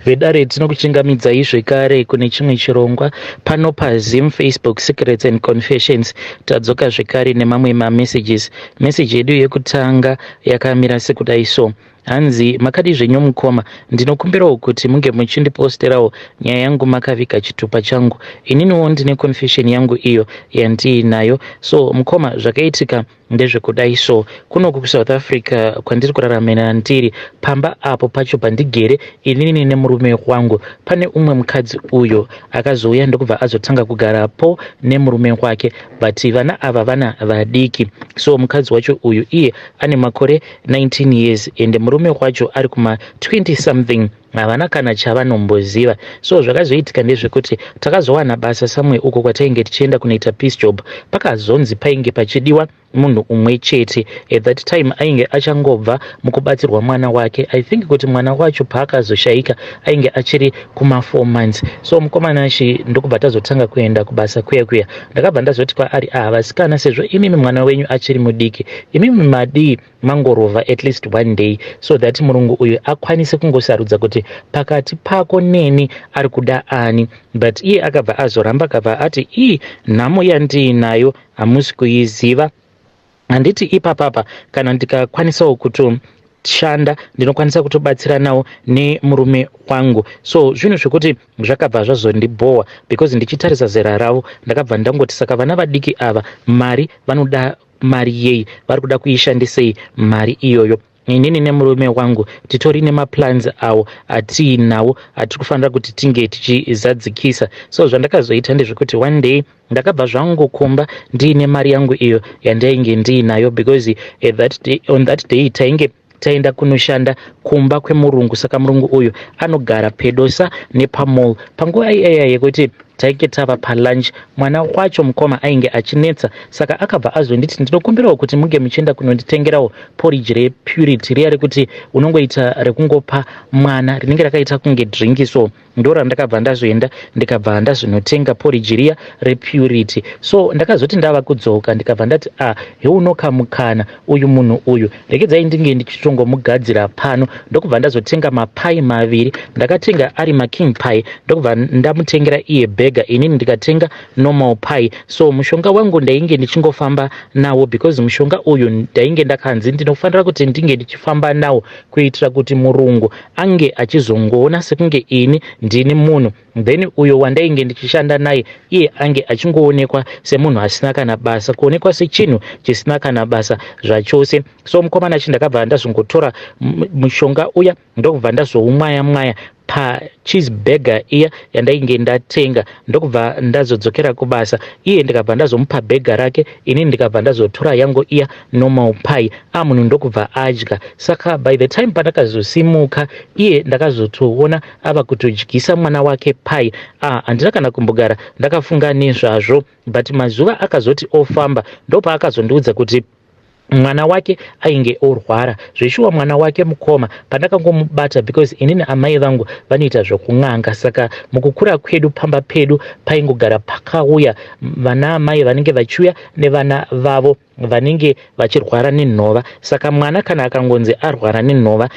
vedare tinokuchingamidzai zvekare kune chimwe chirongwa pano paZim Facebook Secrets and Confessions. Tadzoka zvekare nemamwe mamessages. Message yedu yekutanga yakamira sekudai so: hanzi makadi zvenyu mukoma, ndinokumbirawo kuti munge muchindiposterawo nyaya yangu makavika chitupa changu. Ininiwo ndine confession yangu iyo yandiinayo. So mukoma, zvakaitika ndezvekudai so: kunoku kuSouth Africa kwandiri kuraramira ndiri, pamba apo pacho pandigere inini nemurume wangu, pane umwe mukadzi uyo akazouya ndokubva azotanga kugarapo nemurume wake, but vana ava vana vadiki. So mukadzi wacho uyu iye ane makore 19 years ende murume wacho ari kuma 20 something, havana kana chavanomboziva. So zvakazoitika ndezvekuti takazowana basa samwe uko kwatainge tichienda kunoita peace job, pakazonzi painge pachidiwa munhu umwe chete. At that time ainge achangobva mukubatsirwa mwana wake. I think kuti mwana wacho paakazoshaika ainge achiri kuma 4 months. So mukomana shi ndokubva tazotanga kuenda kubasa kuya. Ndakabva ndazoti kwaari, vasikana, sezvo imimi mwana wenyu achiri mudiki, imimi madii mangorova at least one day, so that murungu uyu akwanise kungosarudza kuti pakati pako neni ari kuda ani. But iye akabva azoramba, akabva ati nhamo yandiinayo hamusi kuiziva. Handiti ipapapa kana ndikakwanisawo kutoshanda ndinokwanisa kutobatsira nawo nemurume wangu. So zvinhu zvekuti zvakabva zvazondibhowa because ndichitarisa zera ravo ndakabva ndangoti saka vana vadiki ava mari vanoda mari yei, vari kuda kuishandisei mari iyoyo. Inini nemurume wangu titori nemaplans awo atiinawo atiri kufanira kuti tinge tichizadzikisa. So zvandakazoita ndezvekuti one day ndakabva zvangokomba ndiine mari yangu iyo yandainge ndiinayo, because on that day taenda kunoshanda kumba kwemurungu. Saka murungu uyu anogara pedosa nepamall. Panguva iya yekuti tainge tava palunch, mwana wacho mukoma ainge achinetsa, saka akabva azonditi ndinokumbirawo kuti munge muchienda kunonditengerawo porridge repurity, riya rekuti unongoita rekungopa mwana, rinenge rakaita kunge drinki. So ndo randakabva ndazoenda ndikabva ndazonotenga porridge riya repurity. So ndakazoti ndava kudzoka ndikabva ndati heunoka mukana uyu munhu uyu, regedzai ndinge ndichitongomugadzira pano. Ndokubva ndazotenga mapai maviri, ndakatenga ari making pie, ndokubva ndamutengera iye burger, inini ndikatenga normal pie. So mushonga wangu ndainge ndichingofamba nawo, because mushonga uyu ndainge ndakanzi ndinofanira kuti ndinge ndichifamba nawo kuitira kuti murungu ange achizongoona sekunge ini ndini munhu, then uyo wandainge ndichishanda naye iye ange achingoonekwa semunhu asina kana basa, kuonekwa sechinhu chisina kana basa zvachose. So mukomana chi ndakabva ndazongotora mushonga uya ndokubva ndazoumwaya pacheeseburger iya yandainge ndatenga, ndokubva ndazodzokera kubasa. Iye ndikabva ndazomupa burger rake, inini ndikabva ndazotora yangu iya normal pie. Munhu ndokubva adya. Saka by the time pandakazosimuka iye ndakazotoona ava kutodyisa mwana wake pie. Handina kana kumbogara ndakafunga nezvazvo, but mazuva akazoti ofamba ndopaakazondiudza kuti mwana wake ainge orwara zveshuwa. Mwana wake mukoma pandakangomubata, because inini amai vangu vanoita zvokung'anga, saka mukukura kwedu pamba pedu paingogara pakauya vana amai vanenge vachiuya nevana vavo vanenge vachirwara nenhova. Saka mwana kana akangonzi arwara nenhova,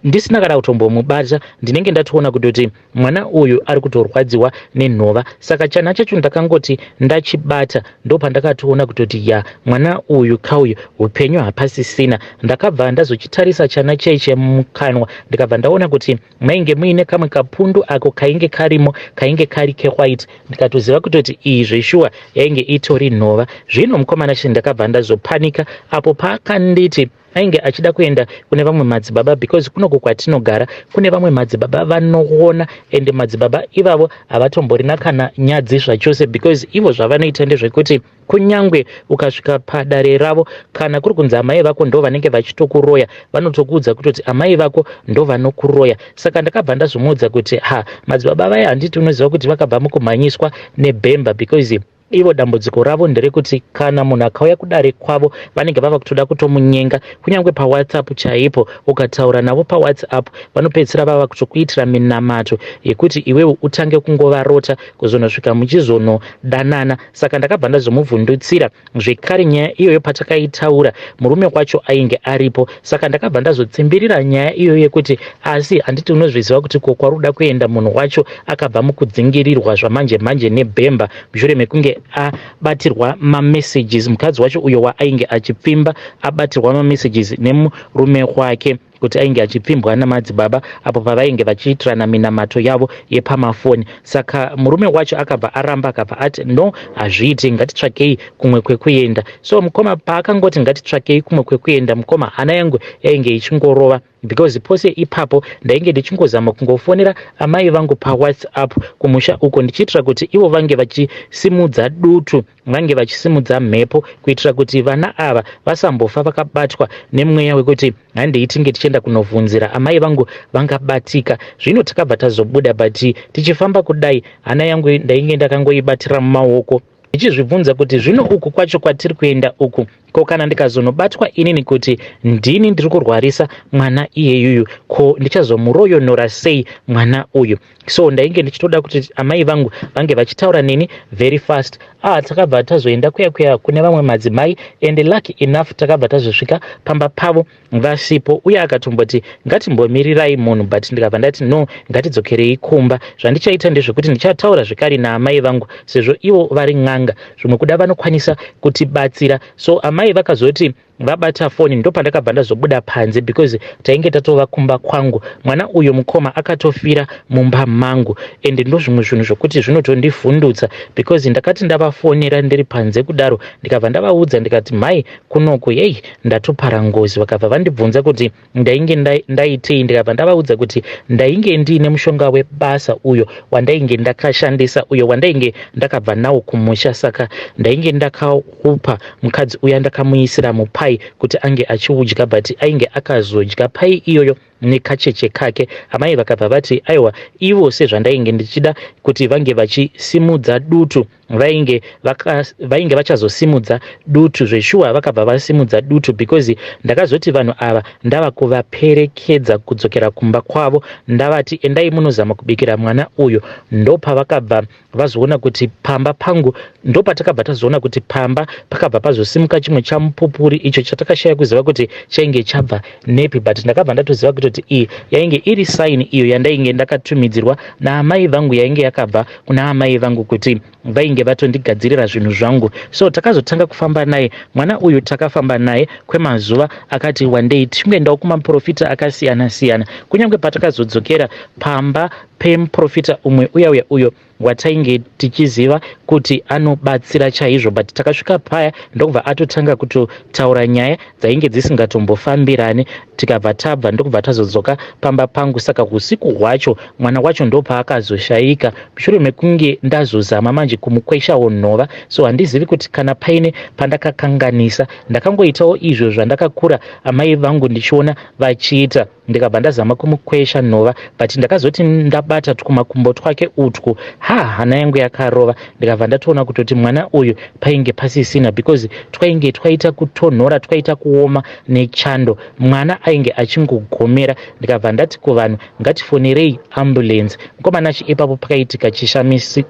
ndisina kana kutombomubata, ndinenge ndatoona kutoti mwana uyu ari kutorwadziwa nenhova. Saka chana chacho ndakangoti ndachibata, ndopandakatoona kutoti mwana uyu kauyu upenyu hapasisina. Ndakabva ndazochitarisa chana cheche mukanwa, ndikabva ndaona kuti mainge muine kamwe kapundu ako kainge karimo, kainge kari kewhite. Ndikatoziva kutoti iyi zveshuwa yainge itori nhova. Zvino mukomana chi ndakabva ndazopanika apo paakanditi ainge achida kuenda kune vamwe madzibaba, because kunoko kwatinogara kune vamwe madzibaba vanoona, ende madzibaba ivavo havatomborina kana nyadzi zvachose, because ivo zvavanoita ndezvekuti kunyangwe ukasvika padare ravo, kana kuri kunzi amai vako ndo vanenge vachitokuroya, vanotokuudza kutoti amai vako ndo vanokuroya. Saka ndakabva ndazomuudza kuti madzibaba vaya handiti unoziva kuti vakabva mukumhanyiswa nebhemba, because ivo dambudziko ravo nderekuti kana munhu akauya kudare kwavo vanenge vava kutoda kutomunyenga, kunyange pawhatsapp chaipo ukataura navo pawhatsapp vanopedzisira vava kutokuitira minamato yekuti iwewe utange kungovarota kuzonosvika muchizonodanana. Saka ndakabva ndazomuvhundutsira zvekare nyaya iyoyo patakaitaura murume wacho ainge aripo, saka ndakabva ndazotsimbirira nyaya iyoyo yekuti asi handiti unozviziva kuti kwaruda kuenda munhu wacho akabva mukudzingirirwa zvamanje manje nebhemba mushure mekunge abatirwa mamessages, mukadzi wacho uyo waainge achipfimba abatirwa mamessages nemurume wake kuti ainge achipfimbwa namadzibaba apo pavainge vachiitirana minamato yavo yepamafoni. Saka murume wacho akabva aramba akabva ati no, hazviiti, ngatitsvakei kumwe kwekuenda. So mukoma paakangoti ngatitsvakei kumwe kwekuenda, mukoma hana yangu yainge ichingorova because pose ipapo ndainge ndichingozama kungofonera amai vangu pawhatsapp kumusha uko ndichiitira kuti ivo vange vachisimudza dutu, vange vachisimudza mhepo kuitira kuti vana ava vasambofa vakabatwa nemweya wekuti handei tinge tichienda kunovhunzira amai vangu vangabatika. Zvino takabva tazobuda but tichifamba kudai hana yangu ndainge ndakangoibatira mumaoko ndichizvibvunza kuti zvino uku kwacho kwatiri kuenda uku ko kana ndikazonobatwa inini kuti ndini ndiri kurwarisa mwana iyeyuyu, ko ndichazomuroyonora sei mwana uyu? So ndainge ndichitoda kuti amai vangu vange vachitaura neni very fast. Takabva tazoenda kuya kune vamwe madzimai and lucky enough takabva tazosvika pamba pavo vasipo, uye akatomboti ngatimbomirirai munhu, but ndikabva ndati no, ngatidzokerei kumba. Zvandichaita ndezvekuti ndichataura zvekare naamai vangu sezvo ivo vari n'anga, zvimwe kuda vanokwanisa kutibatsira. So amai vakazoti vabata foni ndo pandakabva ndazobuda panze because tainge tatova kumba kwangu. Mwana uyo mukoma akatofira mumba mangu and ndo zvimwe zvinhu zvokuti zvinotondivhundutsa because ndakati ndavafonera ndiri panze kudaro ndikabva ndavaudza ndikati mai kunoku yei ndatopara ngozi. Vakabva vandibvunza kuti ndainge ndaitei, ndikabva ndavaudza kuti ndainge ndiine mushonga webasa uyo wandainge ndakashandisa, uyo wandainge ndakabva nawo kumusha, saka ndainge ndakaupa mukadzi uya ndakamuisira mupai kuti ange achiudya, but ainge akazodya pai iyoyo nekacheche kake. Amai vakabva vati aiwa ivo sezvandainge ndichida kuti vange vachisimudza dutu vainge vachazosimudza dutu zveshuwa, vakabva vasimudza dutu because ndakazoti vanhu ava ndava kuvaperekedza kudzokera kumba kwavo. Ndavati endai munozama kubikira mwana uyu. Ndo pavakabva vazoona kuti pamba pangu, ndo patakabva tazoona kuti pamba pakabva pazosimuka chimwe chamupupuri icho chatakashaya kuziva kuti chainge chabva nepi, but ndakabva ndatoziva kuti iyi yainge iri saini iyo yandainge ndakatumidzirwa naamai vangu, yainge yakabva kuna amai vangu kuti vainge vatondigadzirira zvinhu zvangu. So takazotanga kufamba naye mwana uyu, takafamba naye kwemazuva akati wandei tingoendawo kumaprofita akasiyana siyana, kunyange patakazodzokera pamba pemuprofita umwe uyo watainge tichiziva kuti anobatsira chaizvo, but takasvika paya ndokubva atotanga kutotaura nyaya dzainge dzisingatombofambirane, tikabva tabva ndokubva tazodzoka pamba pangu. Saka usiku hwacho mwana wacho ndo paakazoshaika mushure mekunge ndazozama manje kumukweshawo nhova. So handizivi kuti kana paine pandakakanganisa, ndakangoitawo izvo zvandakakura amai vangu ndichiona vachiita, ndikabva ndazama kumukwesha nhova, but ndakazoti ndabata tukumakumbo twake utwu hana yangu yakarova. Ndikabva ndatoona kutoti mwana uyu painge pasisina because twainge twaita kutonhora, twaita kuoma nechando, mwana ainge achingogomera. Ndikabva ndati kuvanhu ngatifonerei ambulance. Mukoma nachi ipapo pakaitika chishamiso,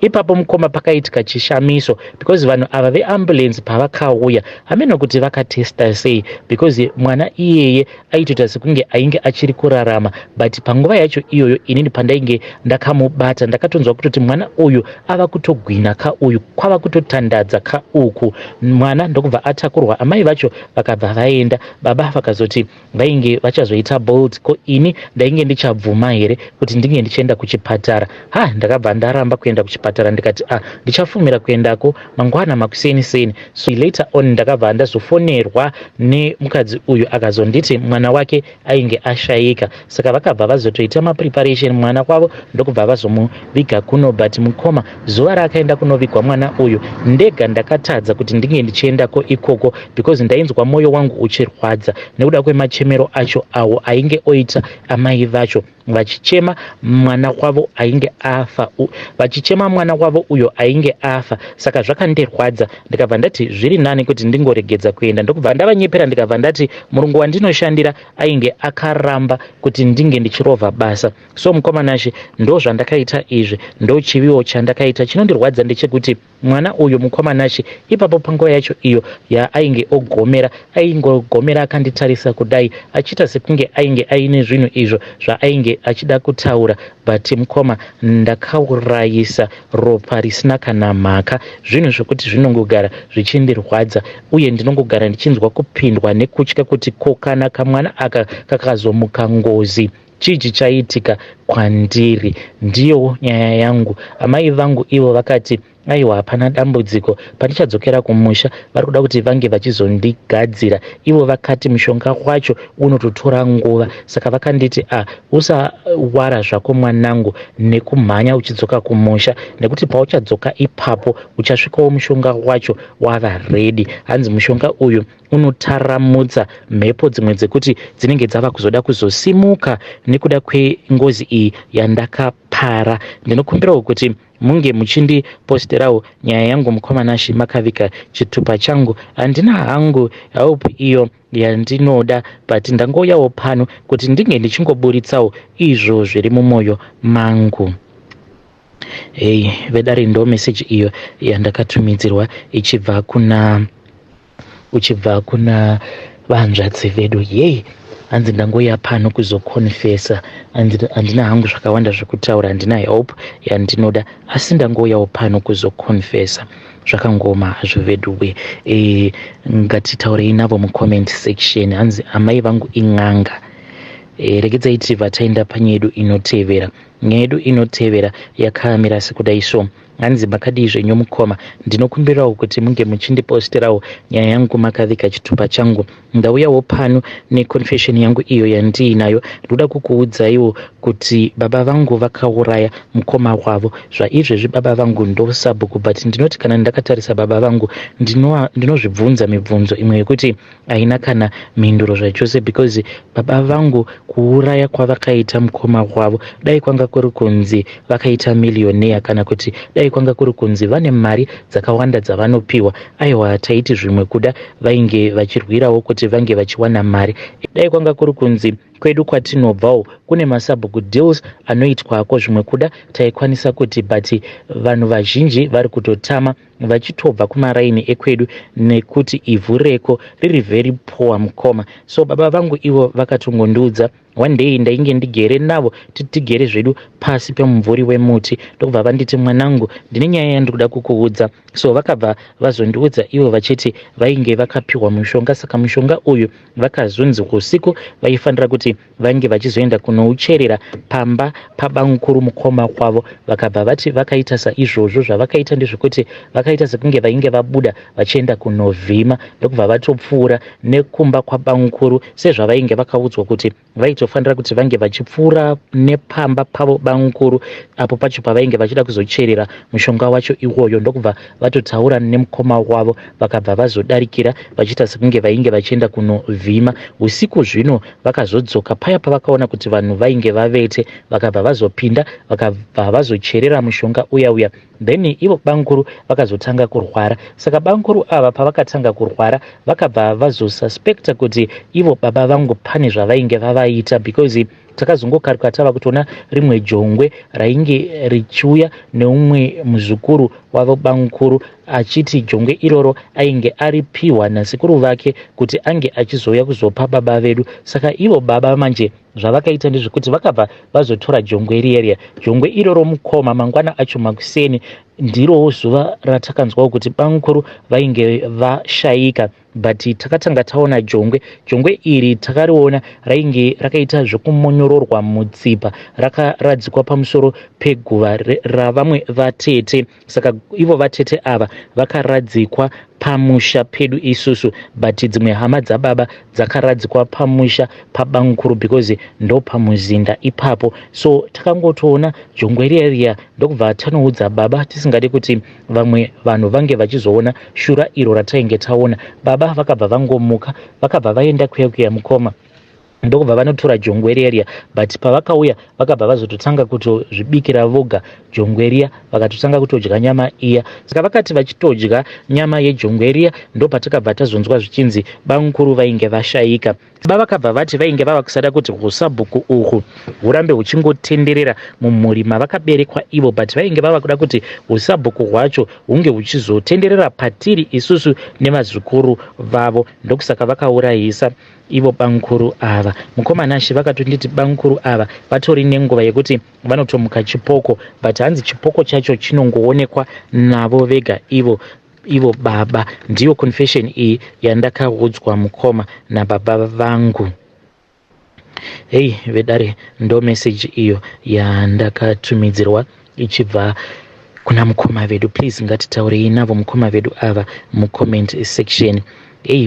ipapo mukoma pakaitika chishamiso because vanhu ava veambulance pavakauya hameno kuti vakatesta sei because mwana iyeye aitoita sekunge ainge achiri kurarama, but panguva yacho iyoyo inini pandainge ndakamubata ndakatonzwa kutoti mwana uyu ava kutogwinya kauyu, kwava kutotandadza kauku. Mwana ndokubva atakurwa, amai vacho vakabva vaenda, baba vakazoti vainge vachazoita bold, ko ini ndainge ndichabvuma here kuti ndinge ndichienda kuchipatara? Ndakabva ndaramba kuenda kuchipatara, ndikati ndichafumira kuendako mangwana makuseni. So later on ndakabva ndazofonerwa nemukadzi uyu akazonditi mwana wake ainge ashaika, saka vakabva vazotoita mapreparation. Mwana mwana kwavo ndokubva vazomuviga kuno. But mukoma zuva raakaenda kunovigwa mwana uyu ndega ndakatadza kuti ndinge ndichiendako ikoko because ndainzwa mwoyo wangu uchirwadza nekuda kwemachemero acho awo ainge oita amai vacho vachichema mwana wavo ainge afa, vachichema mwana wavo uyo ainge afa. Saka zvakandirwadza ndikabva ndati zviri nani kuti ndingoregedza kuenda, ndokubva ndavanyepera ndikabva ndati murungu wandinoshandira ainge akaramba kuti ndinge ndichirovha basa. So mukomanashe ndo zvandakaita izvi, ndo chiviwo chandakaita. Chinondirwadza ndechekuti mwana uyu mukomanashe ipapo panguva yacho iyo yaainge ogomera, aingogomera akanditarisa kudai achiita sekunge ainge aine zvinhu izvo zvaainge achida kutaura, but mukoma ndakaurayisa ropa risina kana mhaka, zvinhu zvokuti zvinongogara zvichindirwadza uye ndinongogara ndichinzwa kupindwa nekutya kuti ko kana kamwana aka kakazomuka ngozi chii chichaitika kwandiri. Ndiyo nyaya yangu. Amai vangu ivo vakati aiwa hapana dambudziko, pandichadzokera kumusha vari kuda kuti vange vachizondigadzira. Ivo vakati mushonga wacho unototora nguva, saka vakanditi usawara zvako mwanangu nekumhanya uchidzoka kumusha, nekuti pauchadzoka ipapo uchasvikawo mushonga wacho wava redi. Hanzi mushonga uyu unotaramudza mhepo dzimwe dzekuti dzinenge dzava kuzoda kuzosimuka nekuda kwengozi iyi yandakapara. Ndinokumbirawo kuti munge muchindiposterawo nyaya yangu mukomanashe makavika chitupa changu. Handina hangu hope iyo yandinoda, but ndangoyawo pano kuti ndinge ndichingoburitsawo izvo zviri mumwoyo mangu. Vedare ndo message iyo yandakatumidzirwa uchibva kuna vanzvadzi vedu. Hanzi ndangoya pano kuzokonfesa, handina hangu zvakawanda zvekutaura, handina hope yandinoda, asi ndangoyawo pano kuzokonfesa. Zvakangoma hazvo veduwe. Ngatitaurei navo mucomment section. Hanzi amai vangu ing'anga. Regedzai tibva taenda panyedu inotevera. Nyaya yedu inotevera yakamira sekudai so. Hanzi makadii zvenyu mukoma, ndinokumbirawo kuti munge muchindiposterawo nyaya yangu makavika chitupa changu. Ndauyawo pano neconfession yangu iyo yandiinayo. Ndoda kukuudzaiwo kuti baba vangu vakauraya mukoma wavo. Zvaizvezvi baba vangu ndosabhuku, but ndinoti kana ndakatarisa baba vangu ndinozvibvunza mibvunzo imwe yekuti haina kana mhinduro zvachose, because baba vangu kuuraya kwavakaita mukoma wavo dai kwanga kuri kunzi vakaita millionaire, kana kuti dai kwanga kuri kunzi vane mari dzakawanda dzavanopiwa, aiwa taiti zvimwe kuda vainge vachirwirawo kuti vange vachiwana mari. Dai kwanga kuri kunzi kwedu kwatinobvawo kune masabhuku deals anoitwako zvimwe kuda taikwanisa kuti, but vanhu vazhinji vari kutotama vachitobva kumaraini ekwedu nekuti ivhu reko riri very poor mukoma. So baba vangu ivo vakatongondiudza one day ndainge ndigere navo tigere zvedu pasi pemumvuri wemuti, ndokubva vanditi mwanangu ndine nyaya yandikuda kukuudza. So vakabva vazondiudza ivo vachiti vainge vakapiwa mushonga, saka mushonga uyu vakazonzi usiku vaifanira kuti vange vachizoenda kunoucherera pamba pabamukuru mukoma kwavo. Vakabva vati vakaita saizvozvo. Zvavakaita ndezvekuti vakaita sekunge vainge vabuda vachienda kunovhima, ndokubva vatopfuura nekumba kwabamukuru sezvavainge vakaudzwa kuti vaitofanira kuti vange vachipfuura nepamba pavo bamukuru apo pacho pavainge vachida kuzocherera mushonga wacho iwoyo. Ndokubva vatotaura nemukoma wavo vakabva vazodarikira vachiita sekunge vainge vachienda kunovhima. Usiku zvino vakazodzoka paya pavakaona kuti vanhu vainge vavete, vakabva vazopinda vakabva vazocherera mushonga uya. Then ivo bamukuru vakazotanga kurwara. Saka bamukuru ava pavakatanga kurwara vakabva vazosuspekta kuti ivo baba vangu pane zvavainge vavaita, because takazongokaruka tava kutoona rimwe jongwe rainge richiuya neumwe muzukuru wavo bamukuru achiti jongwe iroro ainge aripiwa nasekuru vake kuti ange achizouya kuzopa baba vedu. Saka ivo baba manje zvavakaita ndezvekuti vakabva vazotora jongwe irieria. Jongwe iroro mukoma mangwana acho makuseni ndirowo zuva ratakanzwawo kuti bamukuru vainge vashayika, but takatanga taona jongwe iri takariona rainge rakaita zvekumonyororwa mutsipa, rakaradzikwa pamusoro peguva ravamwe vatete. Saka ivo vatete ava vakaradzikwa pamusha pedu isusu, but dzimwe hama dzababa dzakaradzikwa pamusha pabamukuru because ndo pamuzinda ipapo. So takangotoona jongwe riya ndokubva tanoudza baba tisingadi kuti vamwe vanhu vange vachizoona shura iro ratainge taona. Baba vakabva vangomuka vakabva vaenda kuya mukoma ndokubva vanotora jongwe riya, but pavakauya vakabva vazototanga kutozvibikira voga jongwe riya, vakatotanga kutodya nyama iya. Saka vakati vachitodya nyama yejongwe riya ndo patakabva tazonzwa zvichinzi bamukuru vainge vashayika. Vakabva vati vainge vava kusada kuti husabhuku uhu hurambe huchingotenderera mumhuri mavakaberekwa ivo, but vainge vava kuda kuti husabhuku hwacho hunge huchizotenderera patiri isusu nevazukuru vavo. Ndokusaka vakaurayisa ivo bamukuru ava. Mukomana Shi vakatonditi bamukuru ava vatori nenguva yekuti vanotomuka chipoko, but hanzi chipoko chacho chinongoonekwa navo vega ivo baba. Ndiyo confession iyi yandakaudzwa mukoma nababa vangu. Hei vedare, ndo message iyo yandakatumidzirwa ichibva kuna mukoma vedu. Please ngatitaurei navo mukoma vedu ava mucomment section.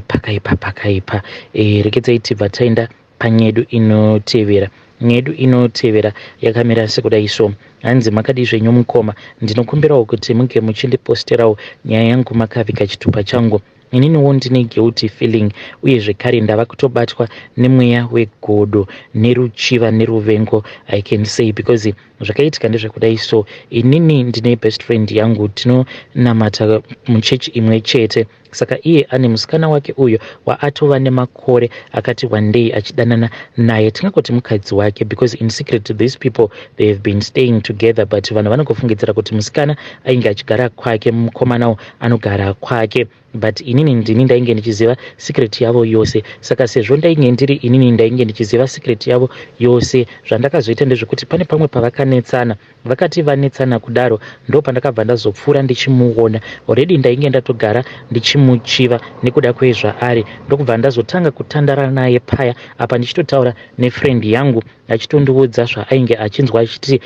Pakaipa rekedzai tibva taenda panyedu inotevera. Nyedu inotevera yakamira sekudai so. Hanzi makadi zvenyu mukoma, ndinokumbirawo kuti munge muchindiposterawo nyaya yangu makavika chitupa changu. Ininiwo ndine guilty feeling uye zvekare ndava kutobatwa nemweya wegodo neruchiva neruvengo, I can say, because zvakaitika ndezvekudai so. Inini ndine best friend yangu tinonamata muchechi imwe chete. Saka iye ane musikana wake uyo waatova nemakore akati one day achidanana naye, tingangoti mukadzi wake, because in secret these people they have been staying together, but vanhu vanongofungidzira kuti musikana ainge achigara kwake, mukomanawo anogara kwake, but inini ndini ndainge ndichiziva secret yavo yose. Saka sezvo ndainge ndiri inini ndainge ndichiziva secret yavo yose, zvandakazoita ndezvekuti pane pamwe pavakanetsana, vakati vanetsana kudaro ndo pandakabva ndazopfuura ndichimuona. Already ndainge ndatogara ndichimuchiva nekuda kwezvaari, ndokubva ndazotanga kutandara naye paya apa ndichitotaura nefriend yangu achitondiudza zvaainge achinzwa achiti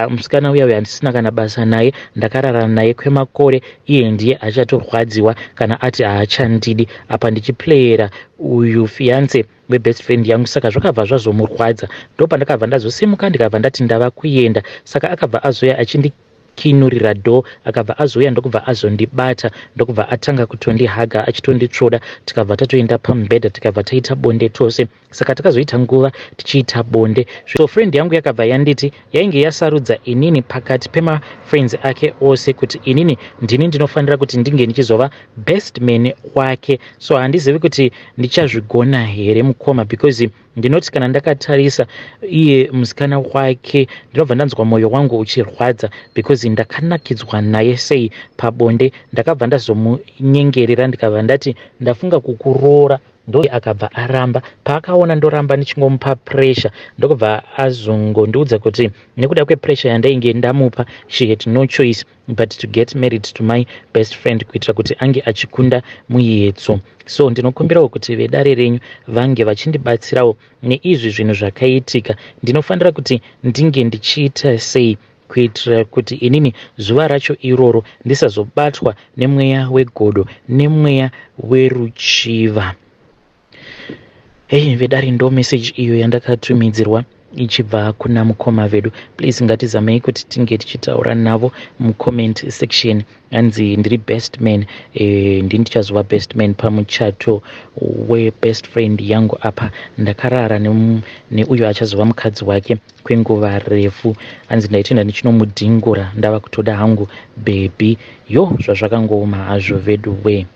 musikana uya handisina kana basa naye, ndakararana naye kwemakore, iye ndiye achatorwadziwa kana ati haachandidi. Apa ndichiplayera uyu fiance webest friend yangu, saka zvakabva zvazomurwadza. Ndo pandakabva ndazosimuka ndikabva ndati ndava kuenda. Saka akabva azoya achindikinurira do, akabva azoya ndokubva azondibata, ndokubva atanga kutondihaga achitonditsvoda, tikabva tatoenda pamubhedha tikabva taita bonde tose. Saka takazoita nguva tichiita bonde. So friend yangu yakabva yanditi yainge yasarudza inini pakati pemafriends ake ose kuti inini ndini ndinofanira kuti ndinge ndichizova best man wake. So handizivi kuti ndichazvigona here mukoma, because ndinoti kana ndakatarisa iye musikana wake ndinobva ndanzwa mwoyo wangu uchirwadza, because ndakanakidzwa naye sei pabonde. Ndakabva ndazomunyengerera ndikabva ndati ndafunga kukuroora, ndo akabva aramba. Paakaona ndoramba ndichingomupa pressure ndokubva azongondiudza kuti nekuda kwepressure yandainge ndamupa, she had no choice but to get married to my best friend, kuitira kuti ange achikunda muyedzo. So ndinokumbirawo kuti vedare renyu vange vachindibatsirawo neizvi zvinhu zvakaitika. Ndinofanira kuti ndinge ndichiita sei kuitira kuti inini zuva racho iroro ndisazobatwa nemweya wegodo nemweya weruchiva. Vedare, ndo message iyo yandakatumidzirwa ichibva kuna mukoma vedu. Please ngatizamei kuti tinge tichitaura navo mucomment section. Hanzi ndiri best man, ndini ndichazova best man pamuchato webest friend yangu apa. Ndakarara neuyo achazova mukadzi wake kwenguva refu. Hanzi ndaitoenda ndichinomudhingura ndava kutoda hangu baby. Zvazvakangooma hazvo vedu we.